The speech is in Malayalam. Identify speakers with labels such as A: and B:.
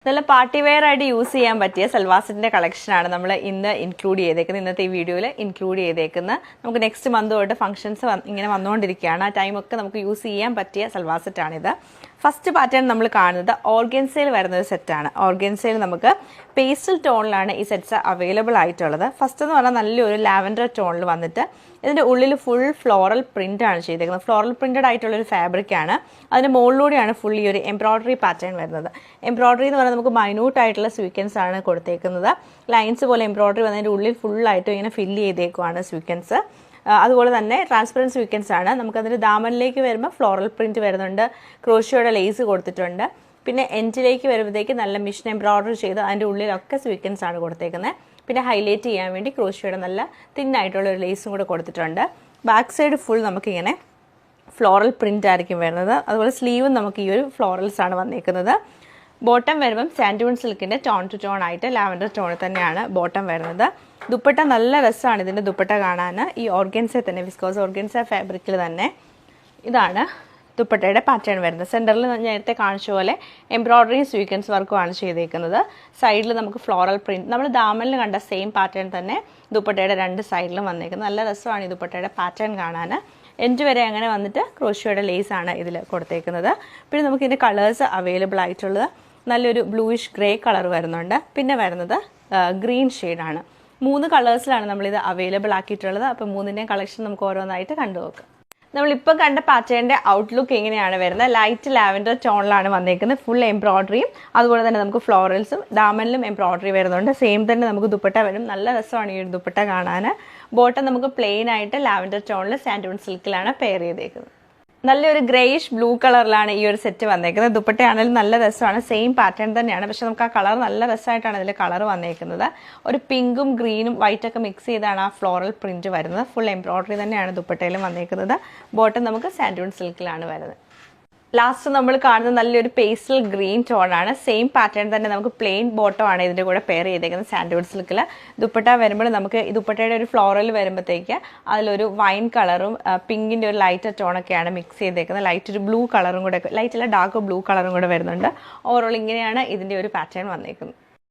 A: നല്ല പാർട്ടി വെയർ ആയിട്ട് യൂസ് ചെയ്യാൻ പറ്റിയ സൽവാർ സെറ്റിന്റെ കളക്ഷനാണ് നമ്മൾ ഇന്ന് ഇൻക്ലൂഡ് ചെയ്തേക്കുന്നത്. ഇന്നത്തെ ഈ വീഡിയോയിൽ ഇൻക്ലൂഡ് ചെയ്തേക്കുന്നത് നമുക്ക് നെക്സ്റ്റ് മന്ത് തൊട്ട് ഫംഗ്ഷൻസ് ഇങ്ങനെ വന്നുകൊണ്ടിരിക്കുകയാണ്. ആ ടൈമൊക്കെ നമുക്ക് യൂസ് ചെയ്യാൻ പറ്റിയ സൽവാർ സെറ്റാണിത്. ഫസ്റ്റ് പാറ്റേൺ നമ്മൾ കാണുന്നത് ഓർഗൻസയിൽ വരുന്ന ഒരു സെറ്റാണ്. ഓർഗൻസയിൽ നമുക്ക് പേസ്റ്റൽ ടോണിലാണ് ഈ സെറ്റ്സ് അവൈലബിൾ ആയിട്ടുള്ളത്. ഫസ്റ്റ് എന്ന് പറഞ്ഞാൽ നല്ലൊരു ലാവൻഡർ ടോണിൽ വന്നിട്ട് ഇതിൻ്റെ ഉള്ളിൽ ഫുൾ ഫ്ലോറൽ പ്രിൻ്റ് ആണ് ചെയ്തേക്കുന്നത്. ഫ്ലോറൽ പ്രിൻറ്റഡ് ആയിട്ടുള്ളൊരു ഫാബ്രിക്കാണ്. അതിൻ്റെ മുകളിലൂടെയാണ് ഫുൾ ഈ ഒരു എംബ്രോയ്ഡറി പാറ്റേൺ വരുന്നത്. എംബ്രോയ്ഡറി എന്ന് പറഞ്ഞാൽ നമുക്ക് മൈന്യൂട്ട് ആയിട്ടുള്ള സ്വീക്വൻസ് ആണ് കൊടുത്തേക്കുന്നത്. ലൈൻസ് പോലെ എംബ്രോയ്ഡറി വന്നതിൻ്റെ ഉള്ളിൽ ഫുള്ളായിട്ടും ഇങ്ങനെ ഫില്ല് ചെയ്തേക്കുവാണ് സ്വീക്വൻസ്. അതുപോലെ തന്നെ ട്രാൻസ്പെറൻറ്റ് സ്വീക്വൻസ് ആണ്. നമുക്കതിൻ്റെ ദാമനിലേക്ക് വരുമ്പോൾ ഫ്ലോറൽ പ്രിൻറ്റ് വരുന്നുണ്ട്, ക്രോഷിയോയുടെ ലേസ് കൊടുത്തിട്ടുണ്ട്. പിന്നെ എൻഡിലേക്ക് വരുമ്പോഴത്തേക്ക് നല്ല മിഷൻ എംബ്രോയ്ഡറി ചെയ്ത് അതിൻ്റെ ഉള്ളിലൊക്കെ സ്വീക്വൻസ് ആണ് കൊടുത്തേക്കുന്നത്. പിന്നെ ഹൈലൈറ്റ് ചെയ്യാൻ വേണ്ടി ക്രോഷിയോയുടെ നല്ല തിന്നായിട്ടുള്ള ഒരു ലേസും കൂടെ കൊടുത്തിട്ടുണ്ട്. ബാക്ക് സൈഡ് ഫുൾ നമുക്കിങ്ങനെ ഫ്ലോറൽ പ്രിൻ്റ് ആയിരിക്കും വരുന്നത്. അതുപോലെ സ്ലീവും നമുക്ക് ഈ ഒരു ഫ്ലോറൽസ് ആണ് വന്നേക്കുന്നത്. ബോട്ടം വരുമ്പം സാൻഡൂൺ സിൽക്കിൻ്റെ ടോൺ ടു ടോൺ ആയിട്ട് ലാവൻഡർ ടോണിൽ തന്നെയാണ് ബോട്ടം വരുന്നത്. ദുപ്പട്ട നല്ല രസമാണ് ഇതിൻ്റെ ദുപ്പട്ട കാണാൻ. ഈ ഓർഗൻസ തന്നെ വിസ്കോസ് ഓർഗൻസ ഫാബ്രിക്കിൽ തന്നെ ഇതാണ് ദുപ്പട്ടയുടെ പാറ്റേൺ വരുന്നത്. സെൻറ്ററിൽ നേരത്തെ കാണിച്ച പോലെ എംബ്രോയ്ഡറിയും സ്വീക്വൻസ് വർക്കുമാണ് ചെയ്തേക്കുന്നത്. സൈഡിൽ നമുക്ക് ഫ്ലോറൽ പ്രിൻറ്റ്, നമ്മൾ ദാമനിൽ കണ്ട സെയിം പാറ്റേൺ തന്നെ ദുപ്പട്ടയുടെ രണ്ട് സൈഡിലും വന്നേക്കുന്നത്. നല്ല രസമാണ് ഈ ദുപ്പട്ടയുടെ പാറ്റേൺ കാണാൻ. എൻഡ് വരെ അങ്ങനെ വന്നിട്ട് ക്രോഷിയോയുടെ ലേസ് ആണ് ഇതിൽ കൊടുത്തേക്കുന്നത്. പിന്നെ നമുക്ക് ഇതിൻ്റെ കളേഴ്സ് അവൈലബിൾ ആയിട്ടുള്ളത് നല്ലൊരു ബ്ലൂയിഷ് ഗ്രേ കളർ വരുന്നുണ്ട്. പിന്നെ വരുന്നത് ഗ്രീൻ ഷെയ്ഡാണ്. 3 കളേഴ്സിലാണ് നമ്മളിത് അവൈലബിൾ ആക്കിയിട്ടുള്ളത്. അപ്പോൾ 3ൻ്റെയും കളക്ഷൻ നമുക്ക് ഓരോന്നായിട്ട് കണ്ടുനോക്കാം. നമ്മളിപ്പോൾ കണ്ട പാറ്റേണിൻ്റെ ഔട്ട്ലുക്ക് എങ്ങനെയാണ് വരുന്നത്? ലൈറ്റ് ലാവൻഡർ ടോണിലാണ് വന്നേക്കുന്നത്. ഫുൾ എംബ്രോയ്ഡറിയും അതുപോലെ തന്നെ നമുക്ക് ഫ്ലോറൽസും ദാമനിലും എംബ്രോയ്ഡറി വരുന്നുണ്ട്. സെയിം തന്നെ നമുക്ക് ദുപ്പട്ട വരും. നല്ല രസമാണ് ഈ ഒരു ദുപ്പട്ട കാണാൻ. ബോട്ടം നമുക്ക് പ്ലെയിൻ ആയിട്ട് ലാവൻഡർ ടോണിൽ സാൻഡൂൺ സിൽക്കിലാണ് പെയർ ചെയ്തേക്കുന്നത്. നല്ലൊരു ഗ്രേയിഷ് ബ്ലൂ കളറിലാണ് ഈ ഒരു സെറ്റ് വന്നേക്കുന്നത്. ദുപ്പട്ടയാണെങ്കിലും നല്ല രസമാണ്. സെയിം പാറ്റേൺ തന്നെയാണ്, പക്ഷെ നമുക്ക് ആ കളർ നല്ല രസമായിട്ടാണ് ഇതിൽ കളർ വന്നേക്കുന്നത്. ഒരു പിങ്കും ഗ്രീനും വൈറ്റൊക്കെ മിക്സ് ചെയ്താണ് ആ ഫ്ലോറൽ പ്രിൻറ്റ് വരുന്നത്. ഫുൾ എംബ്രോയ്ഡറി തന്നെയാണ് ദുപ്പട്ടയിലും വന്നേക്കുന്നത്. ബോട്ടം നമുക്ക് സാൻഡൂൺ സിൽക്കിലാണ് വരുന്നത്. ലാസ്റ്റ് നമ്മൾ കാണുന്നത് നല്ലൊരു പേസ്റ്റൽ ഗ്രീൻ ടോണാണ്. സെയിം പാറ്റേൺ തന്നെ നമുക്ക് പ്ലെയിൻ ബോട്ടം ആണ് ഇതിൻ്റെ കൂടെ പെയർ ചെയ്തേക്കുന്നത് സാൻഡൂൺ സിൽക്കിൽ. ദുപ്പട്ട വരുമ്പോൾ നമുക്ക് ഈ ദുപ്പട്ടയുടെ ഒരു ഫ്ലോറൽ വരുമ്പോഴത്തേക്ക് അതിലൊരു വൈൻ കളറും പിങ്കിൻ്റെ ഒരു ലൈറ്റ് ടോണൊക്കെയാണ് മിക്സ് ചെയ്തേക്കുന്നത്. ലൈറ്റ് ഒരു ബ്ലൂ കളറും കൂടെ, ലൈറ്റ് അല്ല ഡാർക്ക് ബ്ലൂ കളറും കൂടെ വരുന്നുണ്ട്. ഓവറോൾ ഇങ്ങനെയാണ് ഇതിൻ്റെ ഒരു പാറ്റേൺ വന്നേക്കുന്നത്.